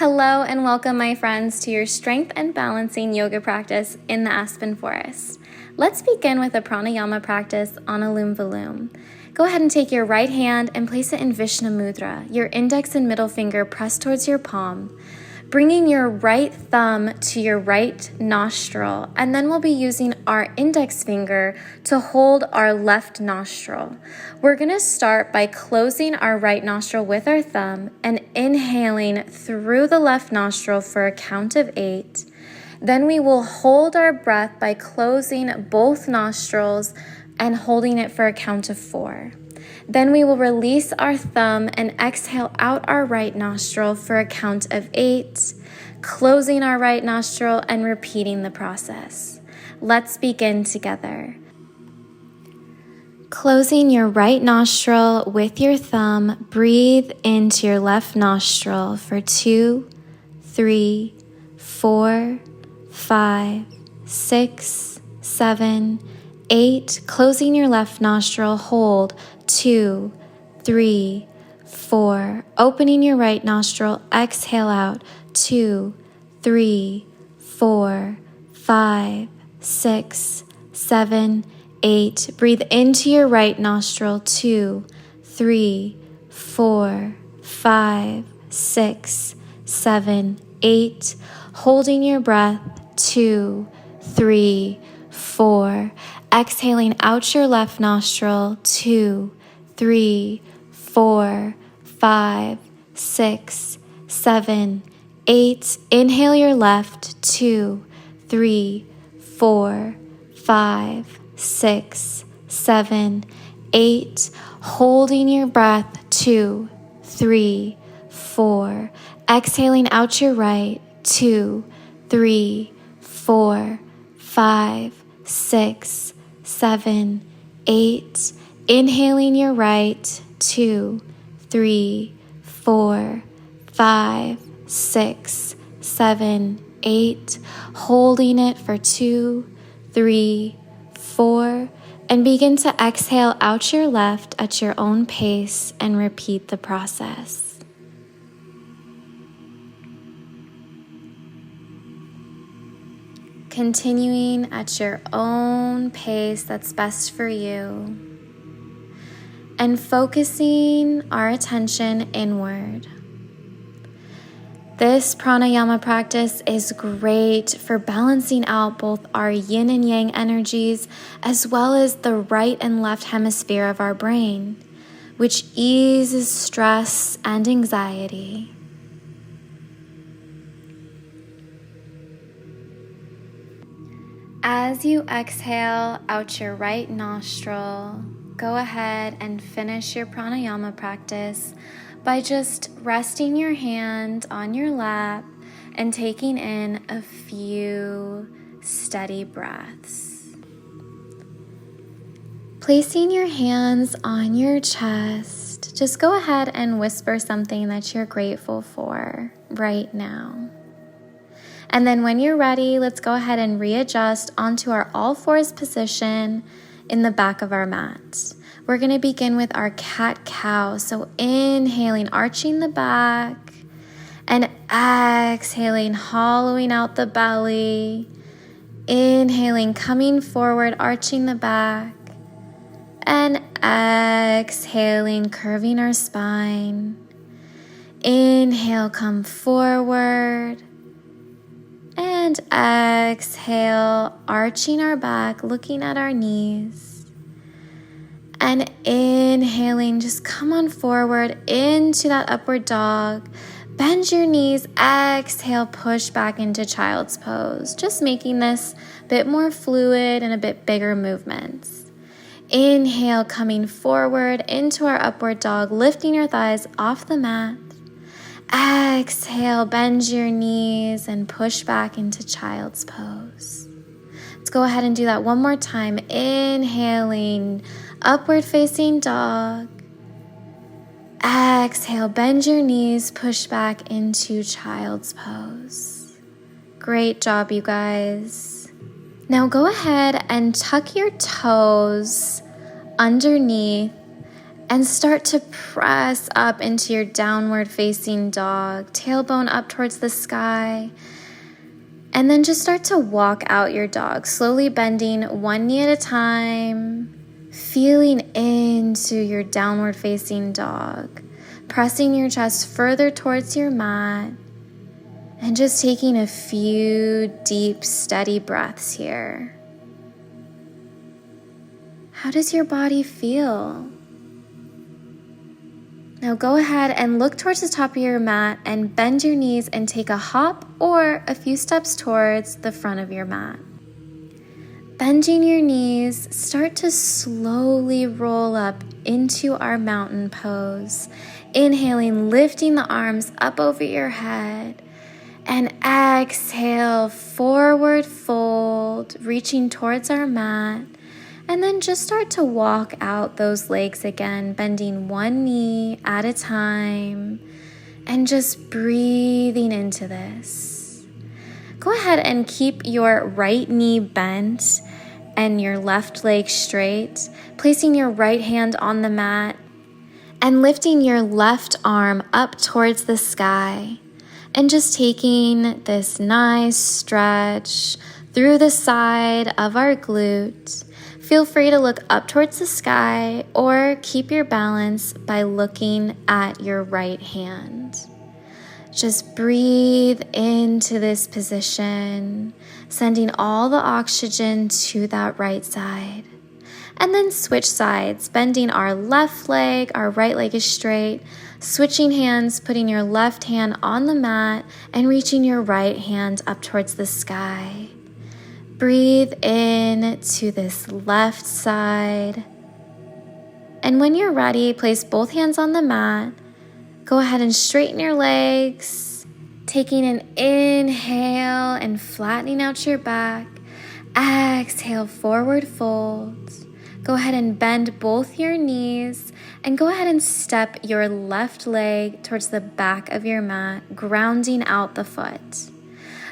Hello and welcome, my friends, to your strength and balancing yoga practice in the Aspen forest. Let's begin with a pranayama practice on Anulom Vilom. Go ahead and take your right hand and place it in Vishnu Mudra, your index and middle finger pressed towards your palm, bringing your right thumb to your right nostril, and then we'll be using our index finger to hold our left nostril. We're going to start by closing our right nostril with our thumb and inhaling through the left nostril for a count of 8. Then we will hold our breath by closing both nostrils and holding it for a count of 4. Then we will release our thumb and exhale out our right nostril for a count of 8, closing our right nostril and repeating the process. Let's begin together. Closing your right nostril with your thumb, breathe into your left nostril for 2, 3, 4, 5, 6, 7, 8. Closing your left nostril, hold 2, 3, 4. Opening your right nostril, exhale out 2, 3, 4, 5, 6, 7, 8. Breathe into your right nostril 2, 3, 4, 5, 6, 7, 8. Holding your breath 2, 3, 4. Exhaling out your left nostril 2, 3, 4, 5, 6, 7, 8. Inhale your left 2, 3, 4, 5, 6, 7, 8. Holding your breath 2, 3, 4. Exhaling out your right 2, 3, 4, 5, 6, 7, 8. Inhaling your right 2, 3, 4, 5, 6, 7, 8. Holding it for 2, 3, 4. And begin to exhale out your left at your own pace and repeat the process. Continuing at your own pace that's best for you, and focusing our attention inward. This pranayama practice is great for balancing out both our yin and yang energies, as well as the right and left hemisphere of our brain, which eases stress and anxiety. As you exhale out your right nostril, go ahead and finish your pranayama practice by just resting your hand on your lap and taking in a few steady breaths. Placing your hands on your chest, just go ahead and whisper something that you're grateful for right now. And then when you're ready, let's go ahead and readjust onto our all fours position in the back of our mat. We're going to begin with our cat-cow. So inhaling, arching the back, and exhaling, hollowing out the belly. Inhaling, coming forward, arching the back, and exhaling, curving our spine. Inhale, come forward. And exhale, arching our back, looking at our knees. And inhaling, just come on forward into that upward dog. Bend your knees, exhale, push back into child's pose. Just making this a bit more fluid and a bit bigger movements. Inhale, coming forward into our upward dog, lifting your thighs off the mat. Exhale, bend your knees and push back into child's pose. Let's go ahead and do that one more time. Inhaling, upward facing dog. Exhale, bend your knees, push back into child's pose. Great job, you guys. Now go ahead and tuck your toes underneath And start to press up into your downward facing dog, tailbone up towards the sky. And then just start to walk out your dog, slowly bending one knee at a time, feeling into your downward facing dog, pressing your chest further towards your mat, and just taking a few deep, steady breaths here. How does your body feel? Now go ahead and look towards the top of your mat and bend your knees and take a hop or a few steps towards the front of your mat. Bending your knees, start to slowly roll up into our mountain pose. Inhaling, lifting the arms up over your head. And exhale, forward fold, reaching towards our mat. And then just start to walk out those legs again, bending one knee at a time and just breathing into this. Go ahead and keep your right knee bent and your left leg straight, placing your right hand on the mat and lifting your left arm up towards the sky and just taking this nice stretch through the side of our glute. Feel free to look up towards the sky or keep your balance by looking at your right hand. Just breathe into this position, sending all the oxygen to that right side. And then switch sides, bending our left leg, our right leg is straight, switching hands, putting your left hand on the mat and reaching your right hand up towards the sky. Breathe in to this left side. And when you're ready, place both hands on the mat. Go ahead and straighten your legs, taking an inhale and flattening out your back. Exhale, forward fold. Go ahead and bend both your knees and go ahead and step your left leg towards the back of your mat, grounding out the foot.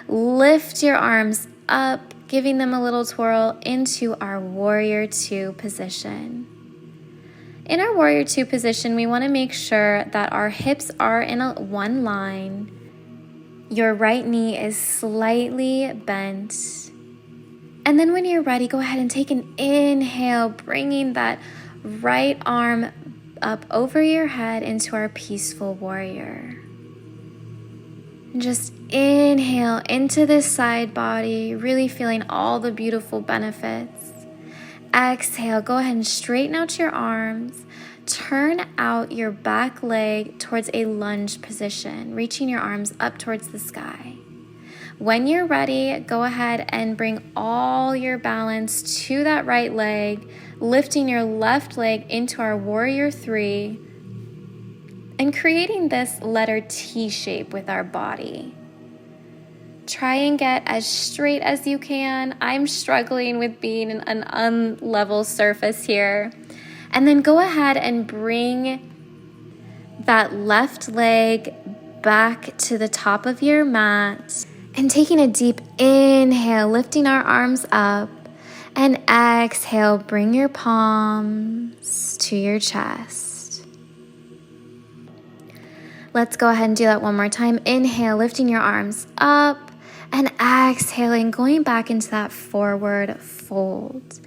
Lift your arms up, giving them a little twirl into our Warrior Two position. In our Warrior Two position, we want to make sure that our hips are in one line. Your right knee is slightly bent. And then when you're ready, go ahead and take an inhale, bringing that right arm up over your head into our peaceful warrior. Just inhale into this side body, really feeling all the beautiful benefits. Exhale, go ahead and straighten out your arms. Turn out your back leg towards a lunge position, reaching your arms up towards the sky. When you're ready, go ahead and bring all your balance to that right leg, lifting your left leg into our Warrior Three, and creating this letter T shape with our body. Try and get as straight as you can. I'm struggling with being an unlevel surface here. And then go ahead and bring that left leg back to the top of your mat. And taking a deep inhale, lifting our arms up. And exhale, bring your palms to your chest. Let's go ahead and do that one more time. Inhale, lifting your arms up, and exhaling, going back into that forward fold.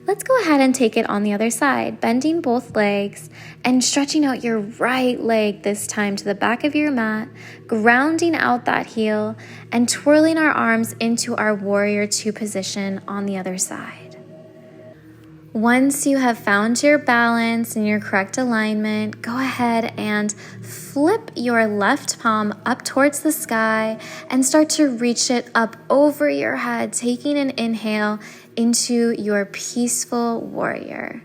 Let's go ahead and take it on the other side, bending both legs and stretching out your right leg this time to the back of your mat, grounding out that heel and twirling our arms into our Warrior Two position on the other side. Once you have found your balance and your correct alignment, go ahead and flip your left palm up towards the sky and start to reach it up over your head, taking an inhale into your peaceful warrior.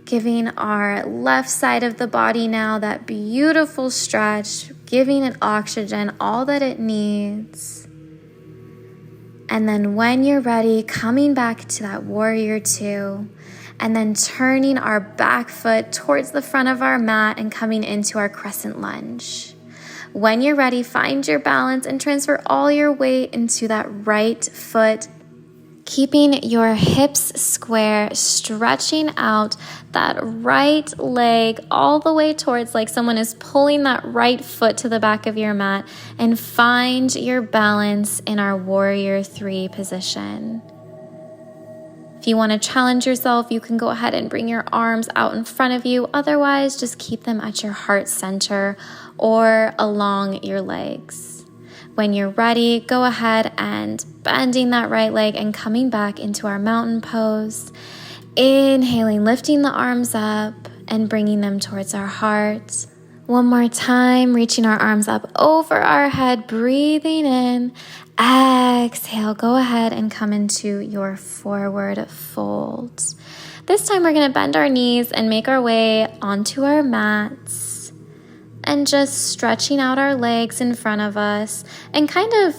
Giving our left side of the body now that beautiful stretch, giving it oxygen, all that it needs. And then when you're ready, coming back to that Warrior Two, and then turning our back foot towards the front of our mat and coming into our crescent lunge. When you're ready, find your balance and transfer all your weight into that right foot, Keeping your hips square, stretching out that right leg all the way towards like someone is pulling that right foot to the back of your mat, and find your balance in our Warrior 3 position. If you want to challenge yourself, you can go ahead and bring your arms out in front of you. Otherwise, just keep them at your heart center or along your legs. When you're ready, go ahead and bending that right leg and coming back into our mountain pose. Inhaling, lifting the arms up and bringing them towards our heart. One more time, reaching our arms up over our head, breathing in. Exhale, go ahead and come into your forward fold. This time we're going to bend our knees and make our way onto our mats. And just stretching out our legs in front of us, and kind of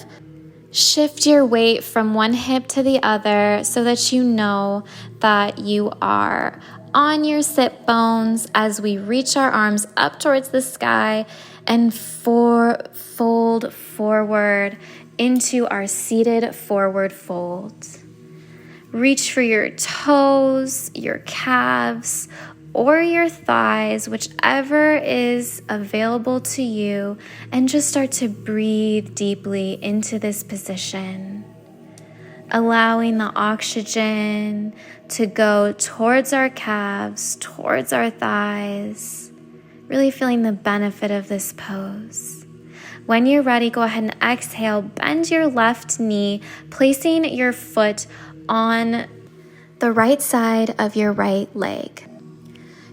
shift your weight from one hip to the other so that you know that you are on your sit bones as we reach our arms up towards the sky and fold forward into our seated forward fold. Reach for your toes, your calves, or your thighs, whichever is available to you, and just start to breathe deeply into this position, allowing the oxygen to go towards our calves, towards our thighs, really feeling the benefit of this pose. When you're ready, go ahead and exhale, bend your left knee, placing your foot on the right side of your right leg.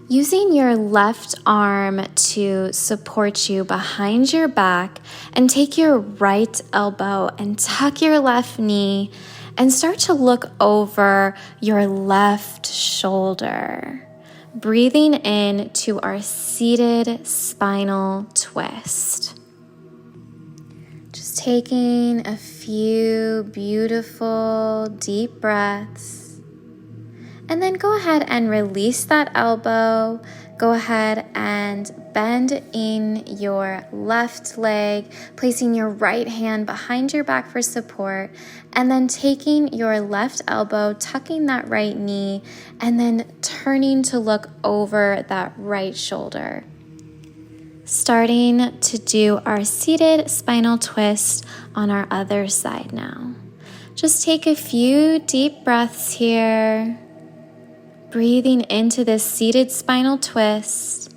Using your left arm to support you behind your back, and take your right elbow and tuck your left knee and start to look over your left shoulder. Breathing in to our seated spinal twist. Just taking a few beautiful deep breaths. And then go ahead and release that elbow. Go ahead and bend in your left leg, placing your right hand behind your back for support, and then taking your left elbow, tucking that right knee, and then turning to look over that right shoulder. Starting to do our seated spinal twist on our other side now. Just take a few deep breaths here. Breathing into this seated spinal twist.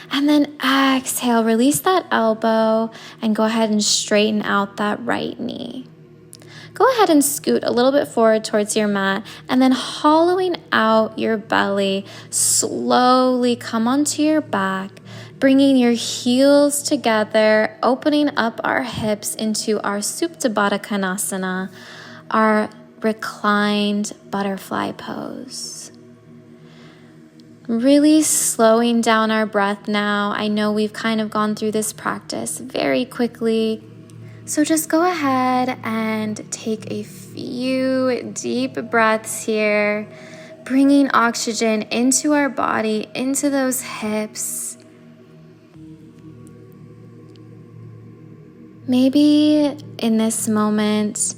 And then exhale, release that elbow and go ahead and straighten out that right knee. Go ahead and scoot a little bit forward towards your mat, and then hollowing out your belly, slowly come onto your back, bringing your heels together, opening up our hips into our Supta Baddha Konasana, our reclined butterfly pose. Really slowing down our breath now. I know we've kind of gone through this practice very quickly. So just go ahead and take a few deep breaths here, bringing oxygen into our body, into those hips. Maybe in this moment,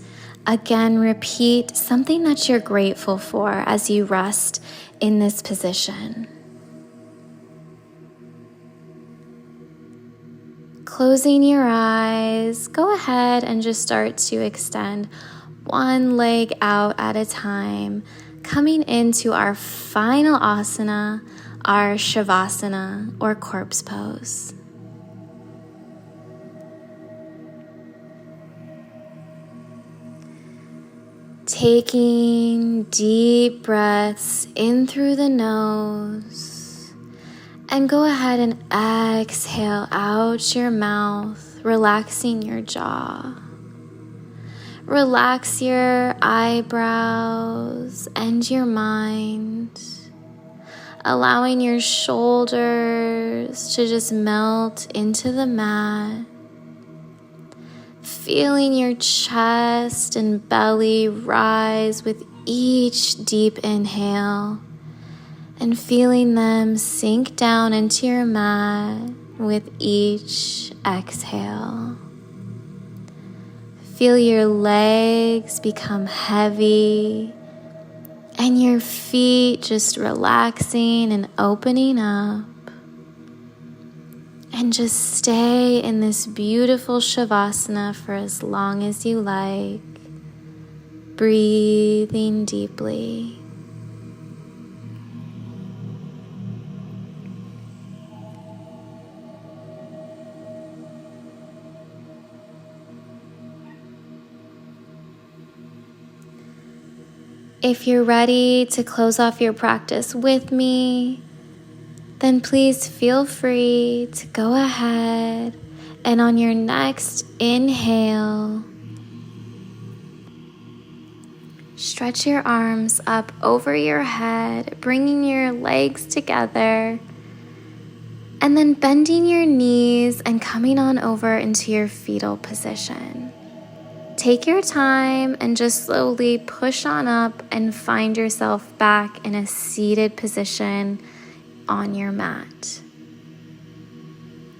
again, repeat something that you're grateful for as you rest in this position. Closing your eyes, go ahead and just start to extend one leg out at a time, coming into our final asana, our Shavasana or corpse pose. Taking deep breaths in through the nose, and go ahead and exhale out your mouth, relaxing your jaw. Relax your eyebrows and your mind, allowing your shoulders to just melt into the mat. Feeling your chest and belly rise with each deep inhale, and feeling them sink down into your mat with each exhale. Feel your legs become heavy and your feet just relaxing and opening up. And just stay in this beautiful Shavasana for as long as you like, breathing deeply. If you're ready to close off your practice with me, then please feel free to go ahead and on your next inhale, stretch your arms up over your head, bringing your legs together, and then bending your knees and coming on over into your fetal position. Take your time and just slowly push on up and find yourself back in a seated position on your mat.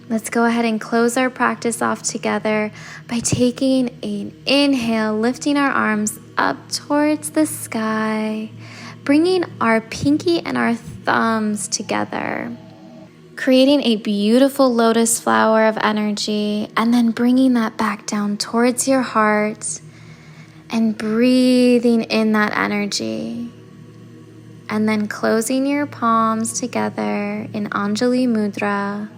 Let's go ahead and close our practice off together by taking an inhale, lifting our arms up towards the sky, bringing our pinky and our thumbs together, creating a beautiful lotus flower of energy, and then bringing that back down towards your heart and breathing in that energy. And then closing your palms together in Anjali Mudra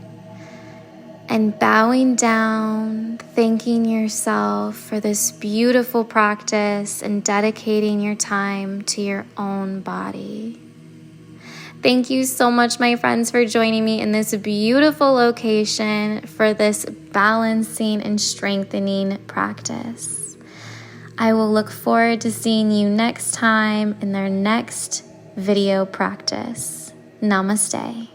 and bowing down, thanking yourself for this beautiful practice and dedicating your time to your own body. Thank you so much, my friends, for joining me in this beautiful location for this balancing and strengthening practice. I will look forward to seeing you next time in their next video practice. Namaste.